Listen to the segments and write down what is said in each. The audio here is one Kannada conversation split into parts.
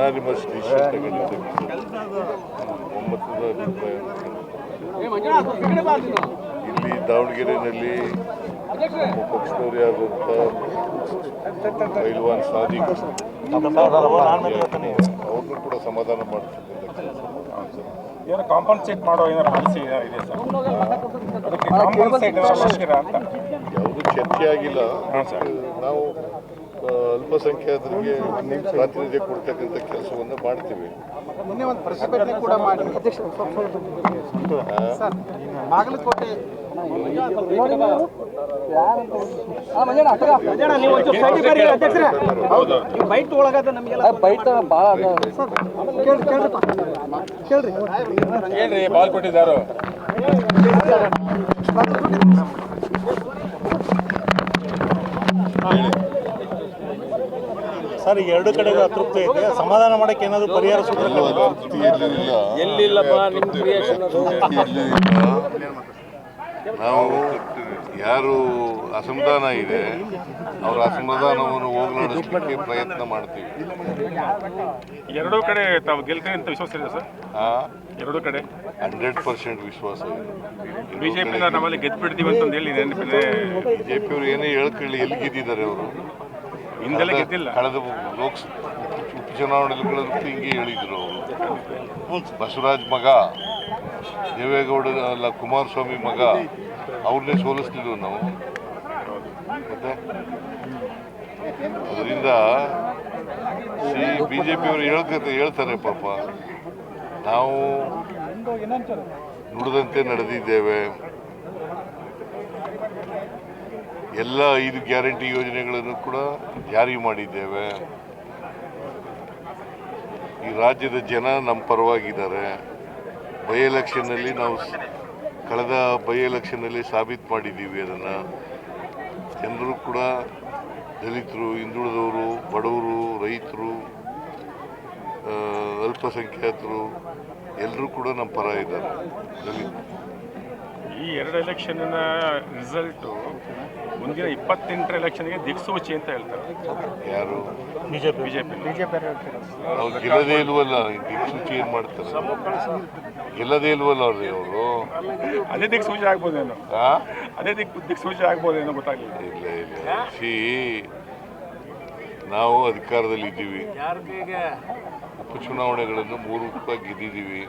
ಯುನಾನಿಮಸ್ ಡಿಸಿಷನ್ ತಗೊಂಡಿದ್ದಕ್ಕೆ ಒಮ್ಮತದ ಅಭಿಪ್ರಾಯ. ಇಲ್ಲಿ ದಾವಣಗೆರೆಯಲ್ಲಿ ನಮ್ಮ ಪಕ್ಷದವರೇ ಆದಂಥ ಪೈಲ್ವಾನ್ ಸಾದಿಕ್ ಅವ್ರನ್ನೂ ಕೂಡ ಸಮಾಧಾನ ಮಾಡ್ತಕ್ಕಂಥ ಕೆಲಸ. ಏನು ಕಾಂಪನ್ಸೇಟ್ ಮಾಡೋ ಏನೋ ಪಾಲಿಸಿ ಇದೆ ಸರ್? ಅದಕ್ಕೆ ಕಾಂಪನ್ಸೇಟ್ ಅವಶ್ಯಕ ಅಂತ ಯಾವುದೂ ಚರ್ಚೆ ಆಗಿಲ್ಲ. ನಾವು ಅಲ್ಪಸಂಖ್ಯಾತರಿಗೆ ಪ್ರಾತಿನಿಧ್ಯ ಕೊಡ್ತಕ್ಕಂಥ ಕೆಲಸವನ್ನು ಮಾಡ್ತೀವಿ. ಮೊನ್ನೆ ಒಂದು ಪ್ರತಿಭಟನೆ ಕೂಡ ಮಾಡಿ ಬಾಗಲಕೋಟೆ ಬೈಟ್ ಒಳಗದ ನಮಗೆಲ್ಲ ಬೈಟ್ ಭಾಳ ಹೇಳ್ರಿ ಬಾಲ್ ಕೊಟ್ಟಿದ್ದಾರೋ ಸರ್, ಈಗ ಎರಡು ಕಡೆಗೂ ಅತೃಪ್ತಿ ಇದೆ. ಸಮಾಧಾನ ಮಾಡಕ್ಕೆ ಏನಾದರೂ ಪರಿಹಾರ ಸೂತ್ರ ನಾವು ಯಾರು ಅಸಮಾಧಾನ ಇದೆ ಅವರ ಅಸಮಾಧಾನವನ್ನು ಹೋಗಲಾಡಿಸಲಿಕ್ಕೆ ಪ್ರಯತ್ನ ಮಾಡ್ತೀವಿ. ಎರಡೂ ಕಡೆ ತಾವು ಗೆಲ್ತೇನೆ ಅಂತ ವಿಶ್ವಾಸ ಇದೆ ಸರ್? ಎರಡೂ ಕಡೆ 100% ವಿಶ್ವಾಸ ಇದೆ. ಬಿಜೆಪಿನ ನಾವಲ್ಲಿ ಗೆದ್ಬಿಡ್ತೀವಿ ಅಂತಂದು ಹೇಳಿ ನೆನಪಿದೆ. ಬಿಜೆಪಿಯವರು ಏನೇ ಹೇಳ್ಕೊಳ್ಳಿ, ಎಲ್ಲಿ ಗೆದ್ದಿದ್ದಾರೆ ಅವರು? ಹಿಂದೆಲ್ಲ ಗೆದ್ದಿಲ್ಲ. ಕಳೆದ ಉಪಚುನಾವಣೆಗಳು ಹಿಂಗೆ ಹೇಳಿದ್ರು ಅವರು. ಬಸವರಾಜ್ ಮಗ, ದೇವೇಗೌಡ ಅಲ್ಲ ಕುಮಾರಸ್ವಾಮಿ ಮಗ, ಅವ್ರನ್ನೇ ಸೋಲಿಸ್ತಿದ್ವು ನಾವು. ಮತ್ತೆ ಅದರಿಂದ ಬಿಜೆಪಿಯವರು ಹೇಳ್ತಾರೆ ಪಾಪ, ನಾವು ನುಡಿದಂತೆ ನಡೆದಿದ್ದೇವೆ, ಎಲ್ಲ 5 ಗ್ಯಾರಂಟಿ ಯೋಜನೆಗಳನ್ನು ಕೂಡ ಜಾರಿ ಮಾಡಿದ್ದೇವೆ, ಈ ರಾಜ್ಯದ ಜನ ನಮ್ಮ ಪರವಾಗಿದ್ದಾರೆ. ಬೈ ಎಲೆಕ್ಷನ್ನಲ್ಲಿ ನಾವು ಕಳೆದ ಬೈ ಎಲೆಕ್ಷನ್ನಲ್ಲಿ ಸಾಬೀತು ಮಾಡಿದ್ದೀವಿ. ಅದನ್ನು ಜನರು ಕೂಡ ದಲಿತರು, ಹಿಂದುಳಿದವರು, ಬಡವರು, ರೈತರು, ಅಲ್ಪಸಂಖ್ಯಾತರು ಎಲ್ಲರೂ ಕೂಡ ನಮ್ಮ ಪರ ಇದ್ದಾರೆ. ಈ 2 ಎಲೆಕ್ಷನ್ನ ರಿಸಲ್ಟು ಮುಂದಿನ 28ರ ಎಲೆಕ್ಷನ್ಗೆ ದಿಕ್ಸೂಚಿ ಅಂತ ಹೇಳ್ತಾರೆ. ಯಾರು? ಬಿಜೆಪಿ ಅವ್ರು ಗೆಲ್ಲದೇ ಇಲ್ವಲ್ಲ, ದಿಕ್ಸೂಚಿ ಏನು ಮಾಡ್ತಾರೆ? ಗೆಲ್ಲದೇ ಇಲ್ವಲ್ಲ ಅವ್ರಿ ಅವರು. ಅದೇ ದಿಕ್ಸೂಚಿ ಆಗ್ಬೋದೇನೋ, ಅದೇ ದಿಕ್ಸೂಚಿ ಆಗ್ಬೋದೇನೋ ಗೊತ್ತಾಗಲಿಲ್ಲ. ಇಲ್ಲ ನಾವು ಅಧಿಕಾರದಲ್ಲಿ ಇದ್ದೀವಿ, ಉಪಚುನಾವಣೆಗಳನ್ನು 3 ಗೆದ್ದಿದ್ದೀವಿ,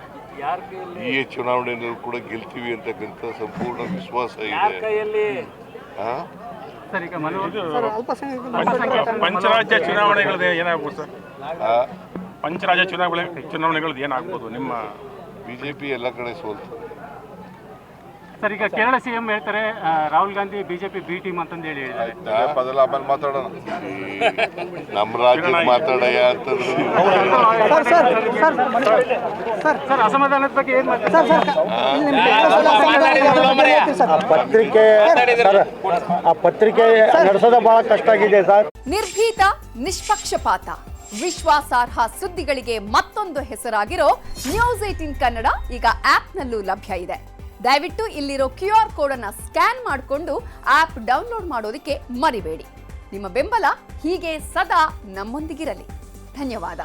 ಈ ಚುನಾವಣೆಯಲ್ಲೂ ಕೂಡ ಗೆಲ್ತೀವಿ ಅಂತಕ್ಕಂಥ ಸಂಪೂರ್ಣ ವಿಶ್ವಾಸ ಇದೆ. ಪಂಚರಾಜ್ಯ ಚುನಾವಣೆಗಳದ್ದು ಏನಾಗ್ಬೋದು ಸರ್? ಪಂಚರಾಜ್ಯ ಚುನಾವಣೆಗಳದ್ದು ಏನಾಗ್ಬೋದು? ನಿಮ್ಮ ಬಿಜೆಪಿ ಎಲ್ಲ ಕಡೆ ಸೋಲ್ತದೆ ಸರ್. ಈಗ ಕೇರಳ ಸಿಎಂ ಹೇಳ್ತಾರೆ Rahul Gandhi BJP B team ಅಂತಂದು ಹೇಳಿ ಹೇಳಿದ್ದಾರೆ. ಆಮೇಲೆ ಮಾತಾಡೋಣ, ನಮ್ಮ ರಾಜ್ಯದ ಮಾತಾಡಯ ಅಂತಂದ್ರೆ ಸರ್ ಅಸಮಾಧಾನದ ಬಗ್ಗೆ ಏನು ಪತ್ರಿಕೆ ನಡೆಸೋದು ಬಹಳ ಕಷ್ಟ ಆಗಿದೆ ಸರ್. ನಿರ್ಭೀತ, ನಿಷ್ಪಕ್ಷಪಾತ, ವಿಶ್ವಾಸಾರ್ಹ ಸುದ್ದಿಗಳಿಗೆ ಮತ್ತೊಂದು ಹೆಸರಾಗಿರೋ ನ್ಯೂಸ್18 ಕನ್ನಡ ಈಗ ಆಪ್ನಲ್ಲೂ ಲಭ್ಯ ಇದೆ. ದಯವಿಟ್ಟು ಇಲ್ಲಿರೋ QR ಕೋಡ್ ಅನ್ನು ಸ್ಕ್ಯಾನ್ ಮಾಡಿಕೊಂಡು ಆಪ್ ಡೌನ್ಲೋಡ್ ಮಾಡೋದಕ್ಕೆ ಮರಿಬೇಡಿ. ನಿಮ್ಮ ಬೆಂಬಲ ಹೀಗೆ ಸದಾ ನಮ್ಮೊಂದಿಗಿರಲಿ. ಧನ್ಯವಾದ.